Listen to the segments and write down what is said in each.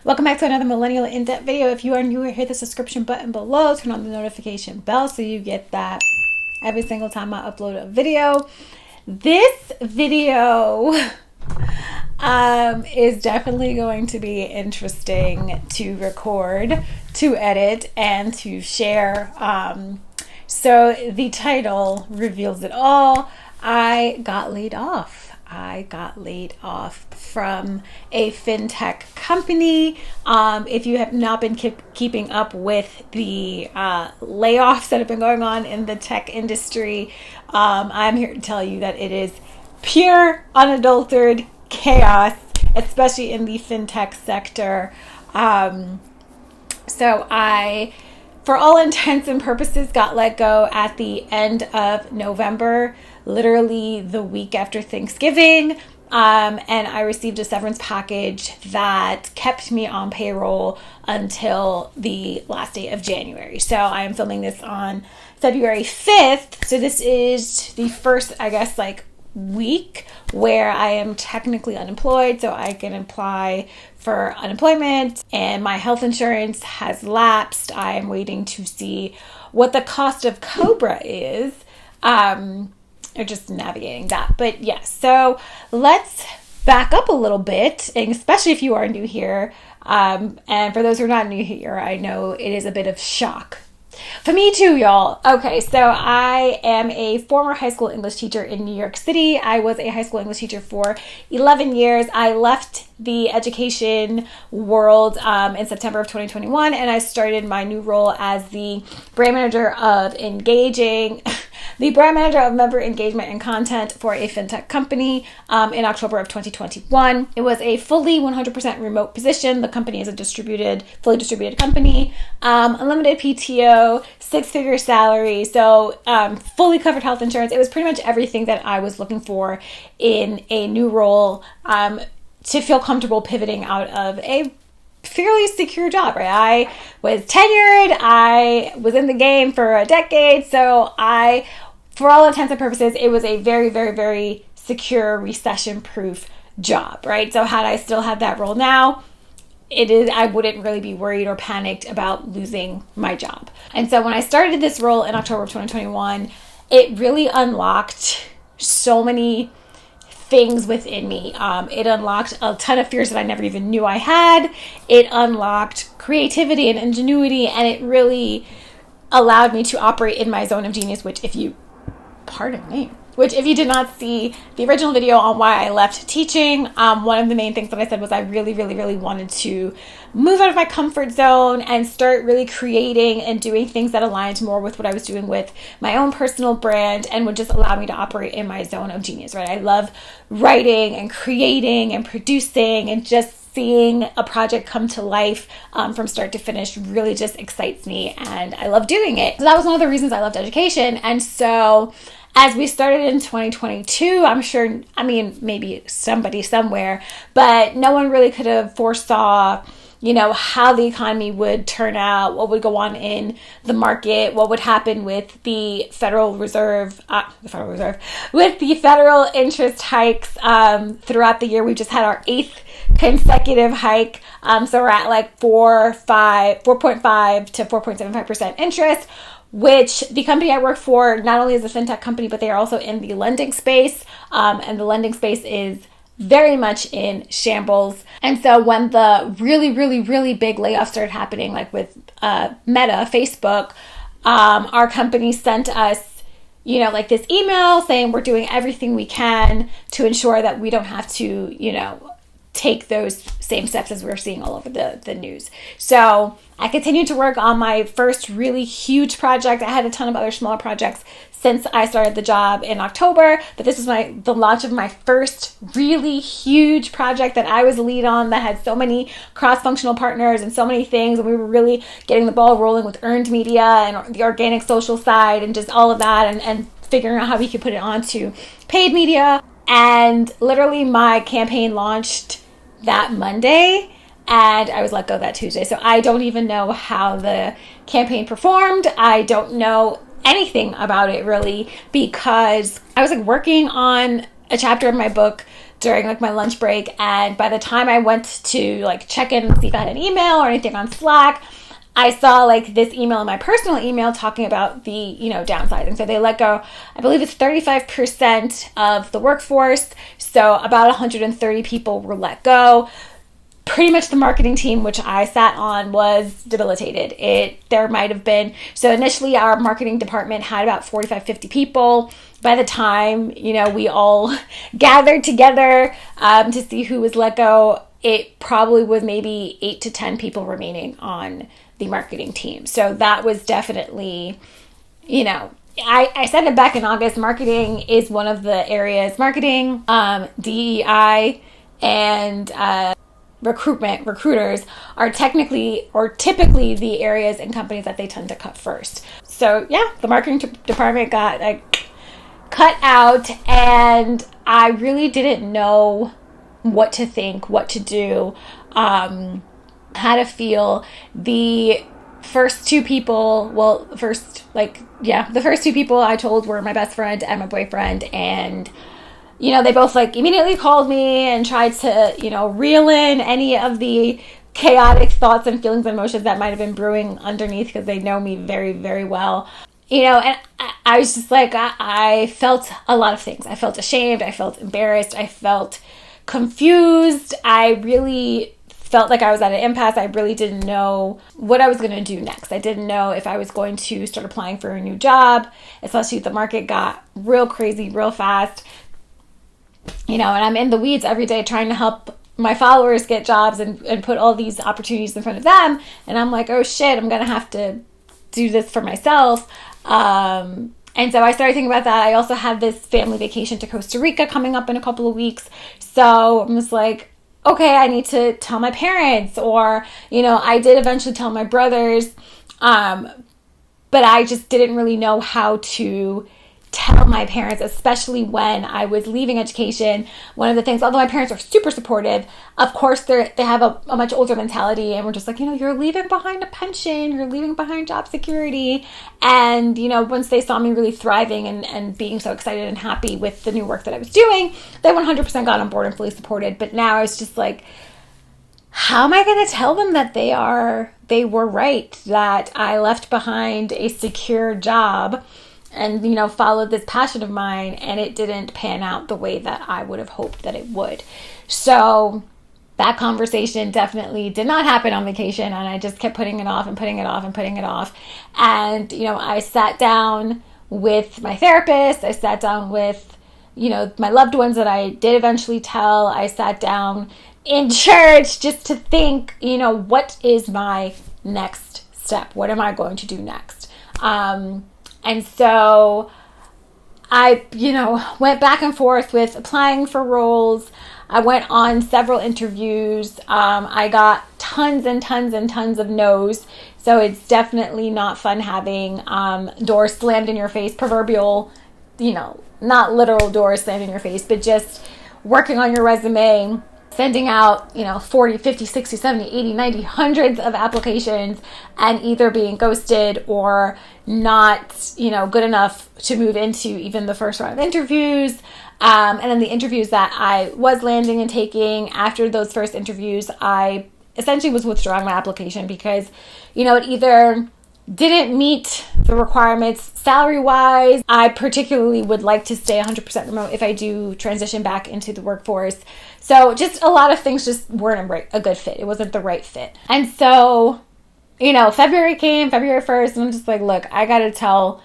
Welcome back to another Millennial in-depth video. If you are new, hit the subscription button below. Turn on the notification bell so you get that every single time I upload a video. This video is definitely going to be interesting to record, to edit, and to share. So the title reveals it all. I got laid off. I got laid off from a fintech company. If you have not been keeping up with the layoffs that have been going on in the tech industry, I'm here to tell you that it is pure, unadulterated chaos, especially in the fintech sector. So I, for all intents and purposes, got let go at the end of November, literally the week after Thanksgiving. And I received a severance package that kept me on payroll until the last day of January. So I am filming this on February 5th. So this is the first, I guess, week where I am technically unemployed, so I can apply for unemployment, and my health insurance has lapsed. I am waiting to see what the cost of Cobra is. Or just navigating that. But yes, so let's back up a little bit, and especially if you are new here. And for those who are not new here, I know it is a bit of shock. For me too, y'all. Okay, so I am a former high school English teacher in New York City. I was a high school English teacher for 11 years. I left the education world in September of 2021, and I started my new role as the brand manager of the brand manager of member engagement and content for a fintech company in October of 2021. It was a fully 100% remote position. The company is a fully distributed company, unlimited PTO, 6-figure salary, so fully covered health insurance. It was pretty much everything that I was looking for in a new role to feel comfortable pivoting out of a fairly secure job, right? I was tenured. I was in the game for a decade. So for all intents and purposes, it was a very, very, very secure, recession-proof job, right? So had I still had that role now, I wouldn't really be worried or panicked about losing my job. And so when I started this role in October of 2021, it really unlocked so many things within me. It unlocked a ton of fears that I never even knew I had. It unlocked creativity and ingenuity, and it really allowed me to operate in my zone of genius, which if you did not see the original video on why I left teaching, one of the main things that I said was I really, really, really wanted to move out of my comfort zone and start really creating and doing things that aligned more with what I was doing with my own personal brand and would just allow me to operate in my zone of genius, right? I love writing and creating and producing, and just seeing a project come to life from start to finish really just excites me, and I love doing it. So that was one of the reasons I loved education. And so as we started in 2022, I'm sure, maybe somebody somewhere, but no one really could have foresaw, how the economy would turn out, what would go on in the market, what would happen with the Federal Reserve, with the federal interest hikes throughout the year. We just had our 8th consecutive hike. So we're at 4.5 to 4.75% interest, which the company I work for not only is a fintech company, but they are also in the lending space. And the lending space is very much in shambles. And so when the really, really, really big layoffs started happening, with Meta, Facebook, our company sent us, this email saying we're doing everything we can to ensure that we don't have to, take those same steps as we're seeing all over the news. So I continued to work on my first really huge project. I had a ton of other smaller projects since I started the job in October, but this was the launch of my first really huge project that I was the lead on, that had so many cross-functional partners and so many things, and we were really getting the ball rolling with earned media and the organic social side and just all of that, and figuring out how we could put it onto paid media. And literally my campaign launched that Monday, and I was let go that Tuesday. So I don't even know how the campaign performed. I don't know anything about it really, because I was working on a chapter of my book during like my lunch break. And by the time I went to like check in and see if I had an email or anything on Slack, I saw like this email in my personal email talking about the, downsizing. So they let go, I believe it's 35% of the workforce. So about 130 people were let go. Pretty much the marketing team, which I sat on, was debilitated. There might have been, so initially our marketing department had about 45, 50 people. By the time, we all gathered together to see who was let go, it probably was maybe 8 to 10 people remaining on the marketing team. So that was definitely, I said it back in August, marketing is one of the areas, marketing, DEI, and recruiters are technically or typically the areas in companies that they tend to cut first. So yeah, the marketing department got cut out, and I really didn't know what to think, what to do, how to feel. The first two people, the first two people I told were my best friend and my boyfriend, and they both immediately called me and tried to, reel in any of the chaotic thoughts and feelings and emotions that might have been brewing underneath, because they know me very, very well. And I was just I felt a lot of things. I felt ashamed. I felt embarrassed. I felt confused. I really felt like I was at an impasse. I really didn't know what I was going to do next. I didn't know if I was going to start applying for a new job, especially if the market got real crazy real fast. And I'm in the weeds every day trying to help my followers get jobs and put all these opportunities in front of them. And I'm like, oh shit, I'm going to have to do this for myself. And so I started thinking about that. I also had this family vacation to Costa Rica coming up in a couple of weeks. So I'm just like, okay, I need to tell my parents, or, I did eventually tell my brothers, but I just didn't really know how to tell my parents, especially when I was leaving education. One of the things, although my parents are super supportive, of course they have a much older mentality, and we're just like, you're leaving behind a pension, you're leaving behind job security. And, once they saw me really thriving and being so excited and happy with the new work that I was doing, they 100% got on board and fully supported. But now it's just like, how am I going to tell them that they were right, that I left behind a secure job and, followed this passion of mine, and it didn't pan out the way that I would have hoped that it would. So that conversation definitely did not happen on vacation, and I just kept putting it off and putting it off and putting it off. And, I sat down with my therapist. I sat down with, my loved ones that I did eventually tell. I sat down in church just to think, what is my next step? What am I going to do next? And so I, went back and forth with applying for roles. I went on several interviews. I got tons and tons and tons of no's. So it's definitely not fun having doors slammed in your face, proverbial, not literal doors slammed in your face, but just working on your resume, sending out, 40, 50, 60, 70, 80, 90, hundreds of applications, and either being ghosted or not, good enough to move into even the first round of interviews. And then the interviews that I was landing and taking, after those first interviews, I essentially was withdrawing my application because, it either didn't meet the requirements salary-wise. I particularly would like to stay 100% remote if I do transition back into the workforce. So just a lot of things just weren't a good fit. It wasn't the right fit. And so, February came, February 1st, and I'm just like, look, I got to tell,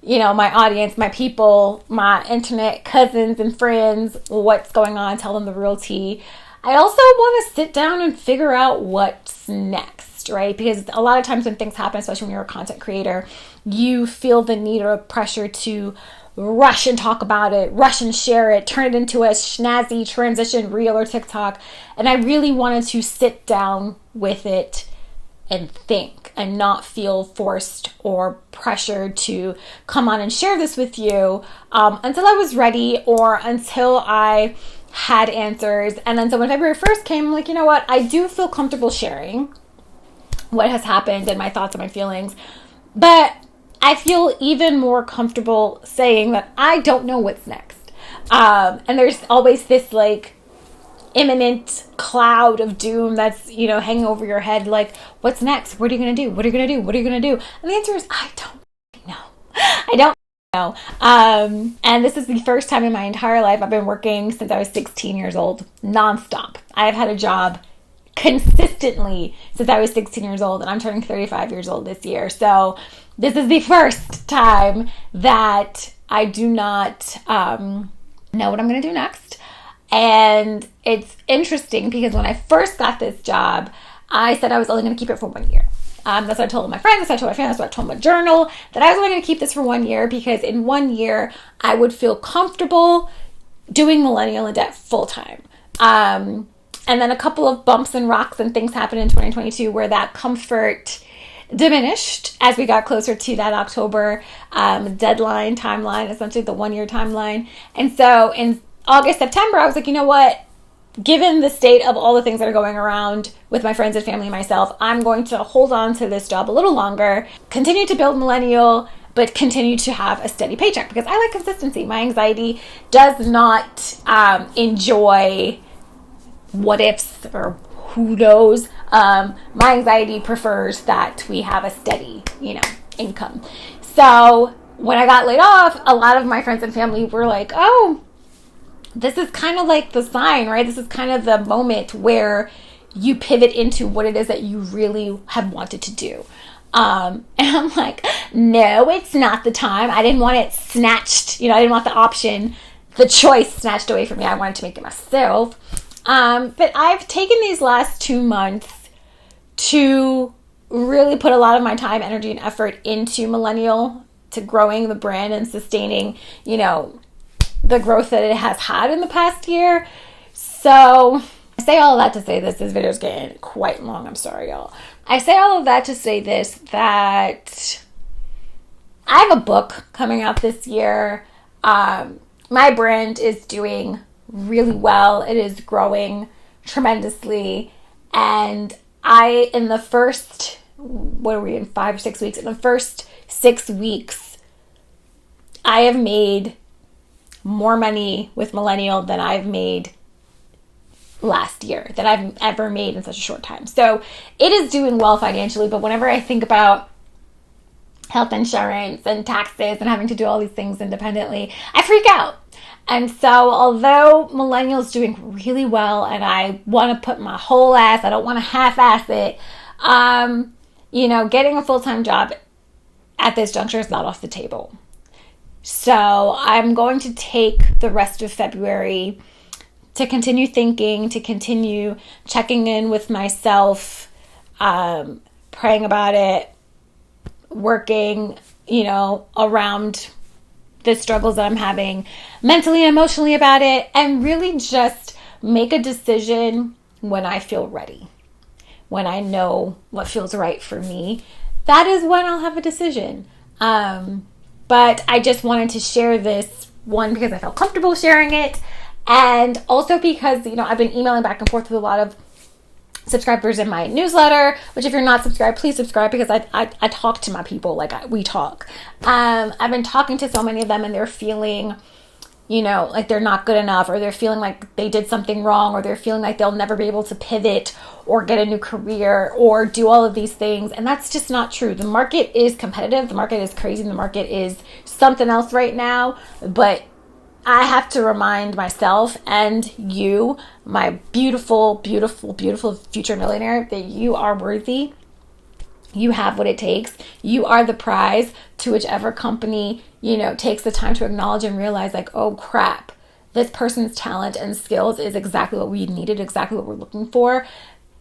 my audience, my people, my internet cousins and friends what's going on, tell them the real tea. I also want to sit down and figure out what's next, right? Because a lot of times when things happen, especially when you're a content creator, you feel the need or pressure to rush and talk about it, rush and share it, turn it into a snazzy transition reel or TikTok. And I really wanted to sit down with it and think and not feel forced or pressured to come on and share this with you until I was ready or until I had answers. And then so when February 1st came, I'm like, you know what? I do feel comfortable sharing what has happened and my thoughts and my feelings. But I feel even more comfortable saying that I don't know what's next. And there's always this like imminent cloud of doom that's, hanging over your head. Like, what's next? What are you going to do? What are you going to do? What are you going to do? And the answer is, I don't know. I don't know. And this is the first time in my entire life I've been working since I was 16 years old, nonstop. I have had a job consistently since I was 16 years old, and I'm turning 35 years old this year. So this is the first time that I do not know what I'm going to do next. And it's interesting because when I first got this job, I said I was only going to keep it for 1 year. That's what I told my friends, that's what I told my family, that's what I told my journal, that I was only going to keep this for 1 year because in 1 year, I would feel comfortable doing Millennial in Debt full time. And then a couple of bumps and rocks and things happened in 2022 where that comfort diminished as we got closer to that October deadline, timeline, essentially the 1 year timeline. And so in August, September, I was like, you know what? Given the state of all the things that are going around with my friends and family and myself, I'm going to hold on to this job a little longer, continue to build Millennial, but continue to have a steady paycheck because I like consistency. My anxiety does not enjoy what ifs or who knows. My anxiety prefers that we have a steady, income. So when I got laid off, a lot of my friends and family were like, oh, this is kind of like the sign, right? This is kind of the moment where you pivot into what it is that you really have wanted to do. And I'm like, no, it's not the time. I didn't want it snatched. I didn't want the choice snatched away from me. I wanted to make it myself. But I've taken these last 2 months to really put a lot of my time, energy, and effort into Millennial, to growing the brand and sustaining, the growth that it has had in the past year. So I say all of that to say this video is getting quite long. I'm sorry, y'all. I say all of that to say this, that I have a book coming out this year. My brand is doing really well. It is growing tremendously. And in the first, what are we in, 5 or 6 weeks? In the first 6 weeks, I have made more money with Millennial than I've made last year, that I've ever made in such a short time. So it is doing well financially, but whenever I think about health insurance and taxes and having to do all these things independently, I freak out. And so although Millennial is doing really well and I want to put my whole ass, I don't want to half-ass it, getting a full-time job at this juncture is not off the table. So I'm going to take the rest of February to continue thinking, to continue checking in with myself, praying about it, working, around the struggles that I'm having mentally and emotionally about it, and really just make a decision when I feel ready, when I know what feels right for me. That is when I'll have a decision. But I just wanted to share this, one, because I felt comfortable sharing it, and also because, I've been emailing back and forth with a lot of subscribers in my newsletter, which if you're not subscribed, please subscribe, because I talk to my people like we talk. I've been talking to so many of them, and they're feeling, like they're not good enough, or they're feeling like they did something wrong, or they're feeling like they'll never be able to pivot or get a new career or do all of these things. And that's just not true. The market is competitive. The market is crazy. The market is something else right now. But I have to remind myself and you, my beautiful, beautiful, beautiful future millionaire, that you are worthy. You have what it takes. You are the prize to whichever company, takes the time to acknowledge and realize, like, oh crap, this person's talent and skills is exactly what we needed, exactly what we're looking for.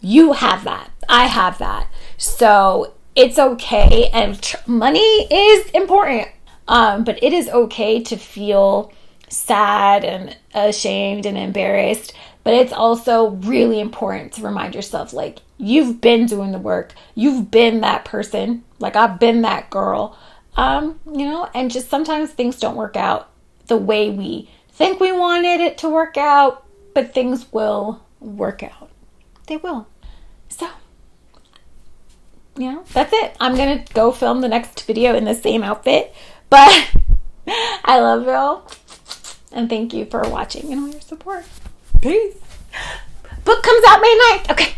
You have that. I have that. So it's okay. And money is important. But it is okay to feel sad and ashamed and embarrassed. But it's also really important to remind yourself, like, you've been doing the work. You've been that person. Like, I've been that girl. And just sometimes things don't work out the way we think we wanted it to work out, but things will work out. They will. So, that's it. I'm going to go film the next video in the same outfit, but I love y'all. And thank you for watching and all your support. Peace. Book comes out May 9th. Okay.